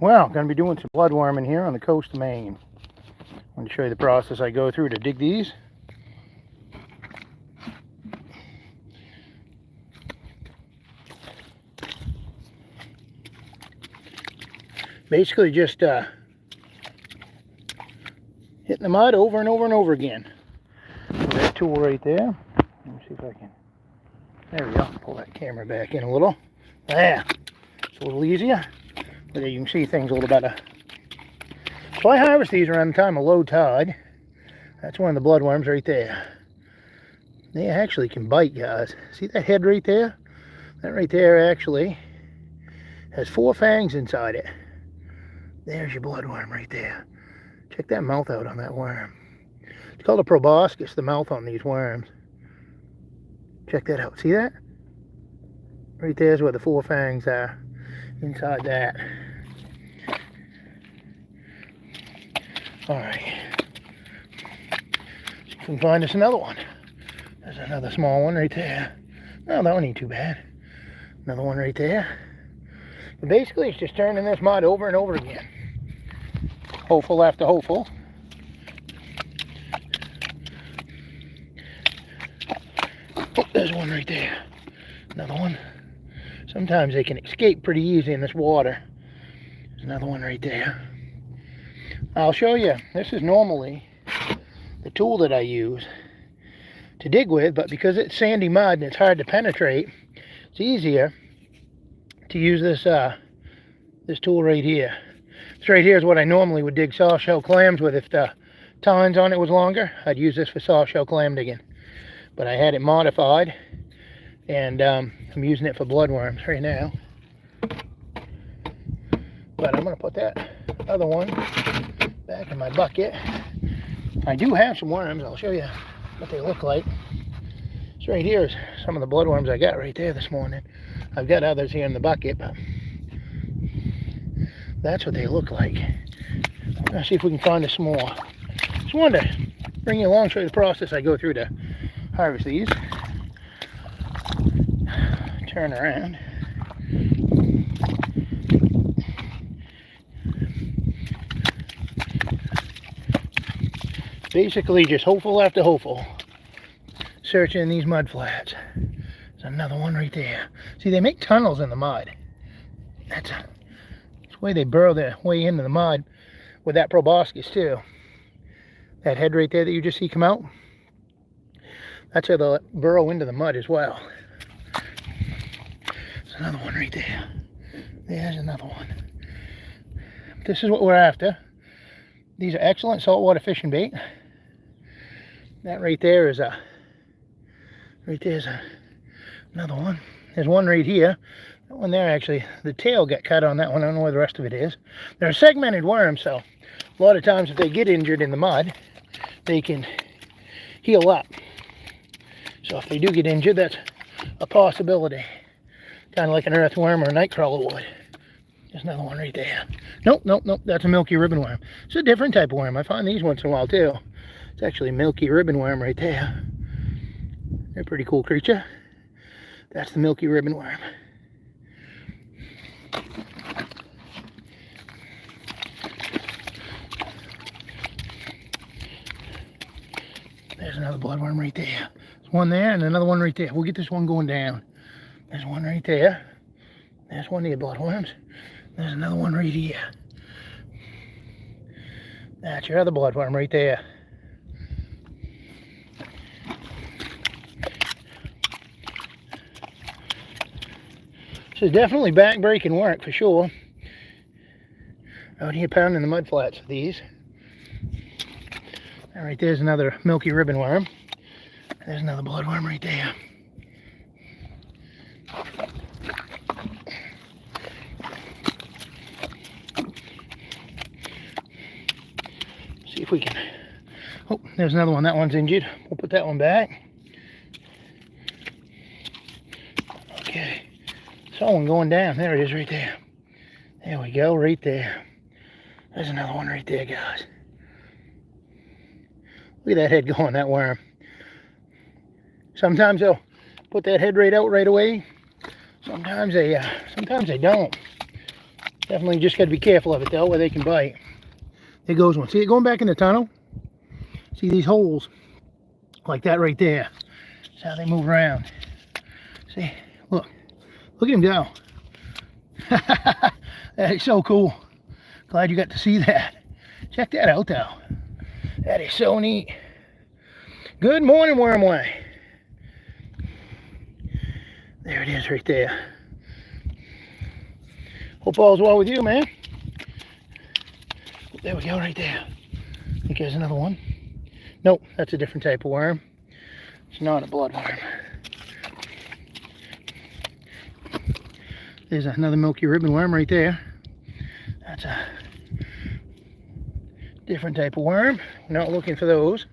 Well, I'm going to be doing some bloodworming here on the coast of Maine. I want to show you the process I go through to dig these. Basically just hitting the mud over and over and over again. So that tool right there. Let me see if I can. There we go. Pull that camera back in a little. There. It's a little easier. But there you can see things a little better. So I harvest these around the time of low tide. That's one of the bloodworms right there. They actually can bite, guys. See that head right there? That right there actually has 4 fangs inside it. There's your bloodworm right there. Check that mouth out on that worm. It's called a proboscis, the mouth on these worms. Check that out. See that? Right there's where the 4 fangs are. Inside that. Alright. See if we can find us another one. There's another small one right there. Oh, that one ain't too bad. Another one right there. But basically, it's just turning this mud over and over again. Hopeful after hopeful. Oh, there's one right there. Another one. Sometimes they can escape pretty easy in this water. There's another one right there. I'll show you. This is normally the tool that I use to dig with, but because it's sandy mud and it's hard to penetrate, it's easier to use this this tool right here. This right here is what I normally would dig soft shell clams with. If the tines on it was longer, I'd use this for soft shell clam digging. But I had it modified, and I'm using it for bloodworms right now. But I'm going to put that other one back in my bucket. I do have some worms. I'll show you what they look like. This right here is some of the bloodworms I got right there this morning. I've got others here in the bucket, but that's what they look like. Let's see if we can find some more. Just wanted to bring you along, show you the process I go through to harvest these. Turn around. Basically just hopeful after hopeful. Searching these mud flats. There's another one right there. See, they make tunnels in the mud. That's the way they burrow their way into the mud with that proboscis too. That head right there that you just see come out. That's how they'll burrow into the mud as well. There's another one right there. There's another one. This is what we're after. These are excellent saltwater fishing bait. That right there is another one. There's one right here. That one there, actually, the tail got cut on that one. I don't know where the rest of it is. They're segmented worms, so a lot of times if they get injured in the mud, they can heal up. So if they do get injured, that's a possibility. Kind of like an earthworm or a nightcrawler would. There's another one right there. Nope. That's a milky ribbon worm. It's a different type of worm. I find these once in a while too. It's actually a milky ribbon worm right there. They're a pretty cool creature. That's the milky ribbon worm. There's another bloodworm right there. There's one there and another one right there. We'll get this one going down. There's one right there. There's one of your bloodworms. There's another one right here. That's your other bloodworm right there. This is definitely back-breaking work for sure. Out here pounding the mud flats with these. All right, there's another milky ribbon worm. There's another bloodworm right there. See if we can. Oh, there's another one. That one's injured. We'll put that one back. Okay. Saw one going down. There it is right there. There we go, right there. There's another one right there, guys. Look at that head going, that worm. Sometimes they'll put that head right out right away. Sometimes they don't. Definitely just got to be careful of it though, where they can bite. There goes one. See it going back in the tunnel? See these holes? Like that right there. That's how they move around. See? Look. Look at him go. That is so cool. Glad you got to see that. Check that out though. That is so neat. Good morning, wormway. There it is right there. Hope all's well with you, man. There we go, right there. I think there's another one. Nope, that's a different type of worm. It's not a bloodworm. There's another milky ribbon worm right there. That's a different type of worm. We're not looking for those.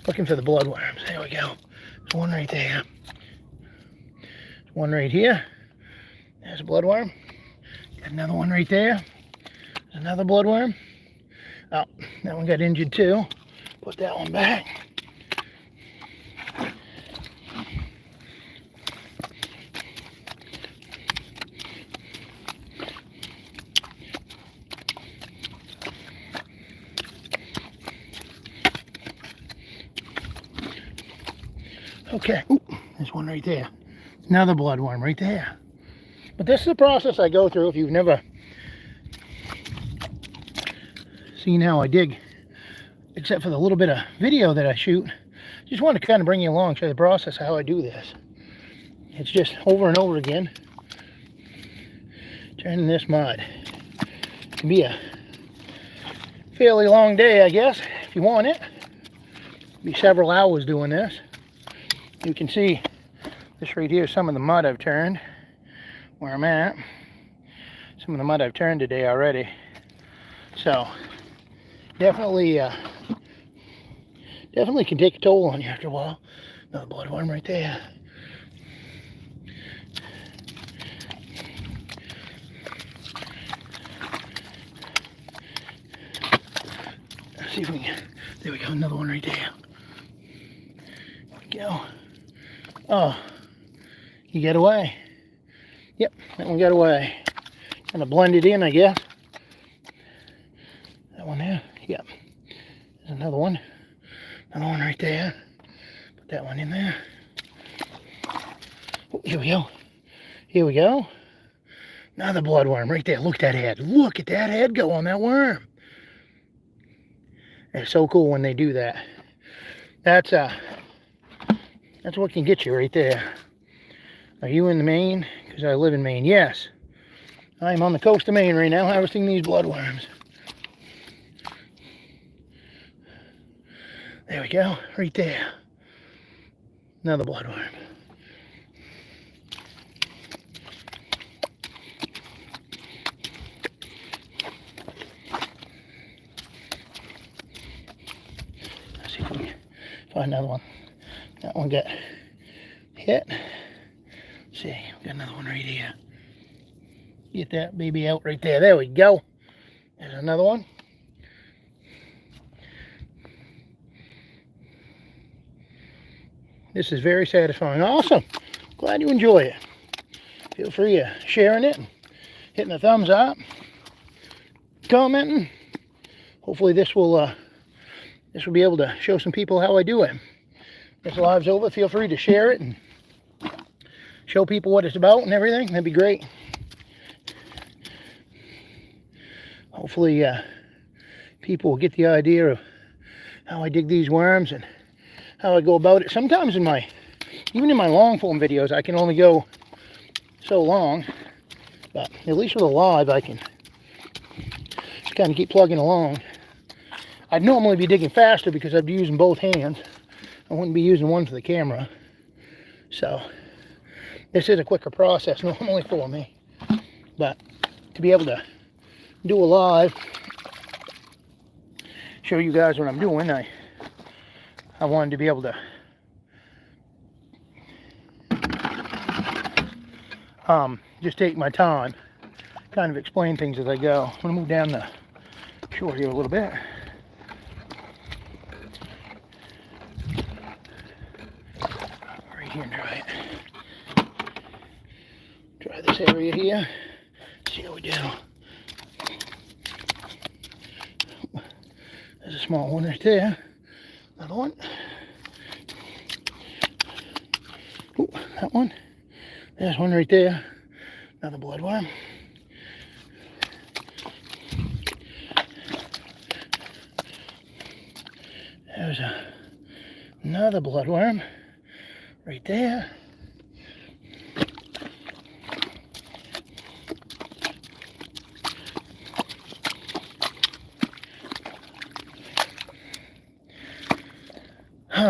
Looking for the bloodworms. There we go. There's one right there. There's one right here. There's a bloodworm. Got another one right there. There's another bloodworm. Oh, that one got injured too. Put that one back. Okay, ooh, there's one right there. Another bloodworm right there. But this is the process I go through if you've never seen how I dig, except for the little bit of video that I shoot. Just want to kind of bring you along, show the process of how I do this. It's just over and over again, turning this mud. It can be a fairly long day, I guess, if you want it. Be several hours doing this. You can see this right here, some of the mud I've turned where I'm at. Some of the mud I've turned today already. So definitely can take a toll on you after a while. Another bloodworm right there. Let's see if we can, there we go, another one right there. There we go. Oh, he got away. Yep, that one got away. Kind of blended in, I guess. That one there. Yep. There's another one. Another one right there. Put that one in there. Oh, here we go. Here we go. Another bloodworm right there. Look at that head. Look at that head go on that worm. It's so cool when they do that. That's what can get you right there. Are you in Maine? Because I live in Maine. Yes. I'm on the coast of Maine right now harvesting these bloodworms. There we go. Right there. Another bloodworm. Let's see if we can find another one. That one got hit. Let's see, we got another one right here. Get that baby out right there. There we go. There's another one. This is very satisfying. Awesome. Glad you enjoy it. Feel free to sharing it, hitting the thumbs up, commenting. Hopefully this will be able to show some people how I do it. This live's over. Feel free to share it and show people what it's about and everything. That'd be great. Hopefully people will get the idea of how I dig these worms and how I go about it. Sometimes even in my long form videos, I can only go so long, but at least with a live, I can just kind of keep plugging along. I'd normally be digging faster because I'd be using both hands. I wouldn't be using one for the camera. So this is a quicker process normally for me. But to be able to do a live, show you guys what I'm doing, I wanted to be able to just take my time, kind of explain things as I go. I'm going to move down the shore here a little bit. Right here and try this area here. Let's see how we do. There's a small one right there. Another one. Ooh, that one. There's one right there. Another bloodworm. There's another bloodworm right there.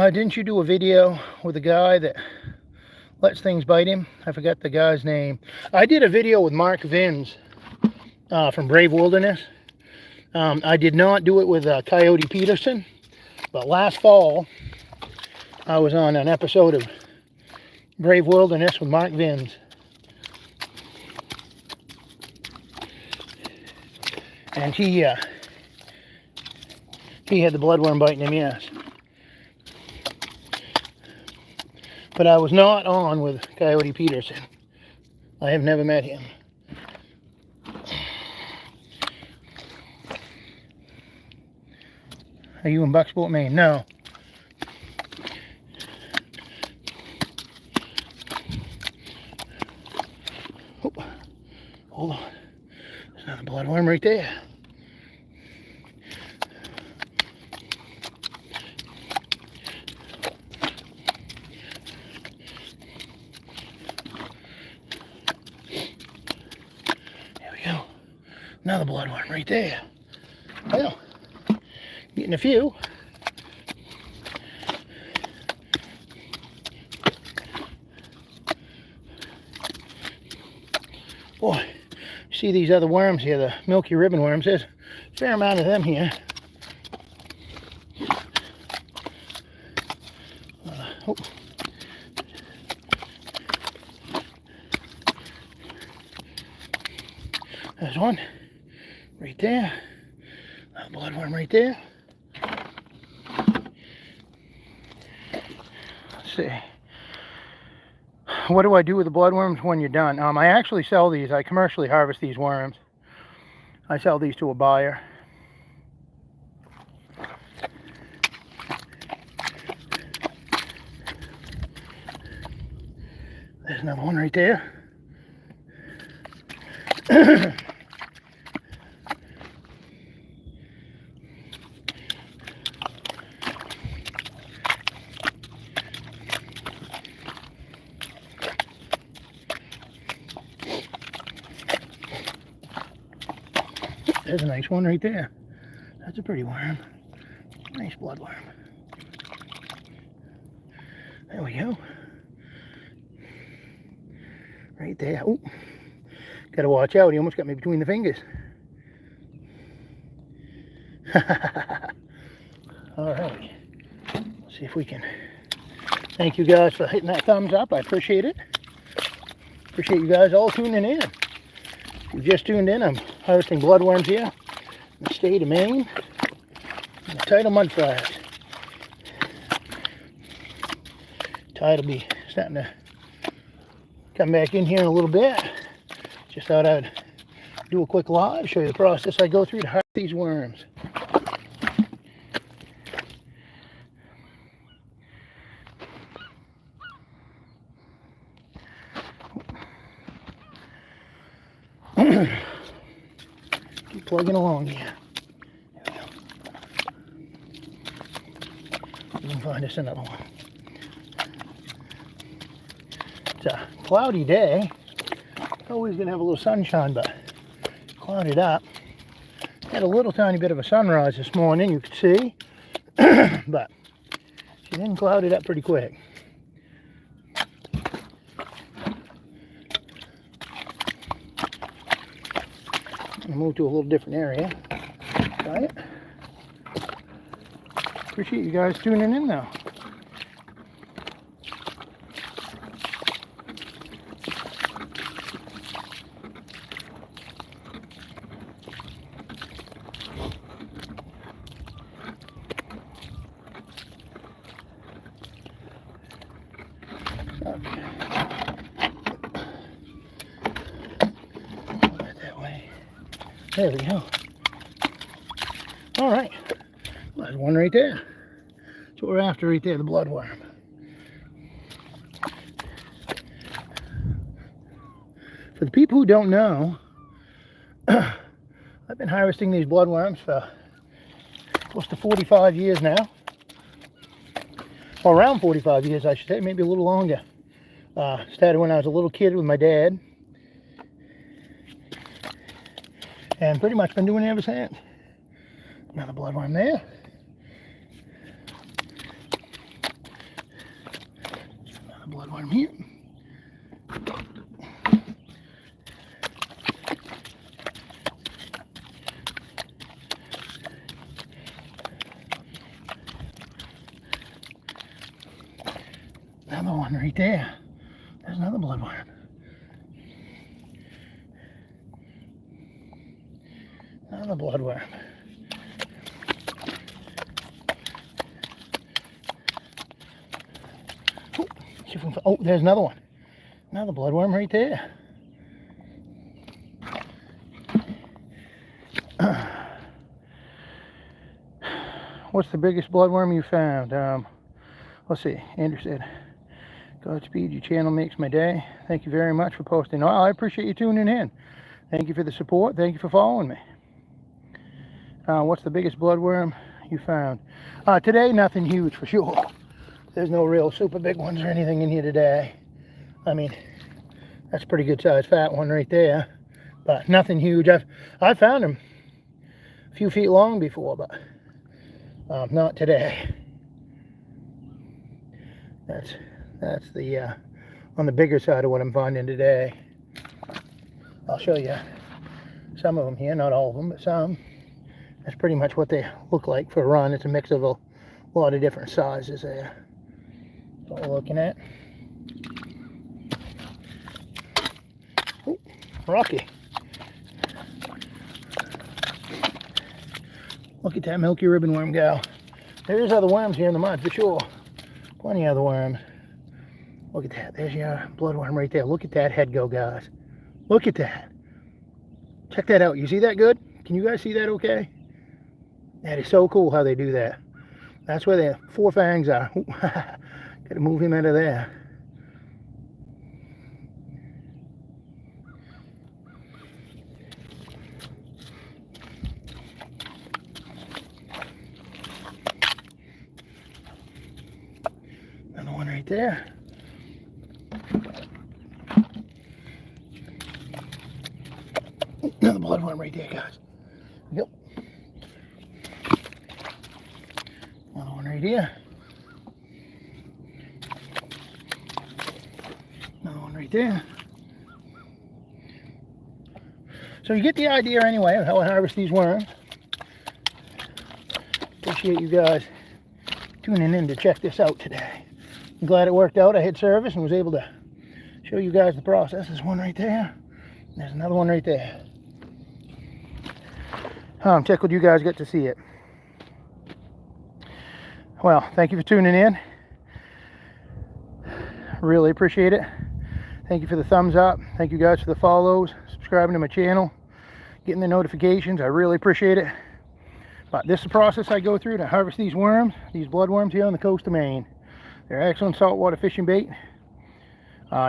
Didn't you do a video with a guy that lets things bite him? I forgot the guy's name. I did a video with Mark Vins from Brave Wilderness. I did not do it with Coyote Peterson, but last fall I was on an episode of Brave Wilderness with Mark Vins. And he had the bloodworm biting him, yes. But I was not on with Coyote Peterson. I have never met him. Are you in Bucksport, Maine? No. Oh, hold on. There's another bloodworm right there. Another bloodworm right there. Well, getting a few. Boy, see these other worms here, the milky ribbon worms. There's a fair amount of them here. Oh. There's one. Right there, a bloodworm right there. Let's see. What do I do with the bloodworms when you're done? I actually sell these. I commercially harvest these worms. I sell these to a buyer. There's another one right there. There's a nice one right there. That's a pretty worm. Nice bloodworm. There we go. Right there. Oh, gotta watch out. He almost got me between the fingers. All right. Let's see if we can. Thank you guys for hitting that thumbs up. I appreciate it. Appreciate you guys all tuning in. If you just tuned in, I'm harvesting bloodworms here in the state of Maine in the tidal mud flats. Tide will be starting to come back in here in a little bit. Just thought I'd do a quick live, show you the process I go through to harvest these worms. Keep plugging along here. There we go. You can find us another one. It's a cloudy day. Always gonna have a little sunshine, but clouded up. Had a little tiny bit of a sunrise this morning, you could see, but she then clouded up pretty quick. I'll move to a little different area. Try it. Appreciate you guys tuning in though. Okay. Let that There we go. All right. Well, there's one right there. That's what we're after right there, the bloodworm. For the people who don't know, I've been harvesting these bloodworms for close to 45 years now. Or around 45 years, I should say, maybe a little longer. Started when I was a little kid with my dad. And pretty much been doing it ever since. Another bloodworm there. Another bloodworm here. Another one right there. There's another bloodworm. Another bloodworm. Oh, there's another one. Another bloodworm right there. What's the biggest bloodworm you found? Let's see. Andrew said, Godspeed, your channel makes my day. Thank you very much for posting. Oh, I appreciate you tuning in. Thank you for the support. Thank you for following me. What's the biggest bloodworm you found? Today, nothing huge for sure. There's no real super big ones or anything in here today. I mean, that's a pretty good sized fat one right there. But nothing huge. I've found them a few feet long before, but not today. That's the on the bigger side of what I'm finding today. I'll show you some of them here, not all of them, but some. That's pretty much what they look like for a run. It's a mix of a lot of different sizes there. That's what we're looking at. Ooh, rocky. Look at that milky ribbon worm go. There's other worms here in the mud for sure. Plenty of other worms. Look at that. There's your bloodworm right there. Look at that head go, guys. Look at that. Check that out. You see that good? Can you guys see that okay? That is so cool how they do that. That's where the four fangs are. Gotta move him out of there. Another one right there. Another bloodworm right there, guys. Yep. Another one right here. Another one right there. So you get the idea anyway of how I harvest these worms. Appreciate you guys tuning in to check this out today. I'm glad it worked out. I had service and was able to show you guys the process. There's one right there. There's another one right there. I'm tickled you guys get to see it. Well, thank you for tuning in. Really appreciate it. Thank you for the thumbs up. Thank you guys for the follows, subscribing to my channel, getting the notifications. I really appreciate it. But this is the process I go through to harvest these worms, these bloodworms here on the coast of Maine. They're excellent saltwater fishing bait.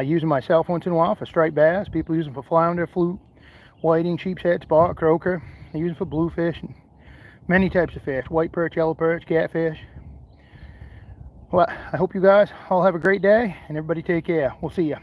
Use them myself once in a while for striped bass. People use them for flounder, flute, whiting, sheep's head, spot, croaker. They use them for bluefish and many types of fish. White perch, yellow perch, catfish. Well, I hope you guys all have a great day and everybody take care. We'll see you.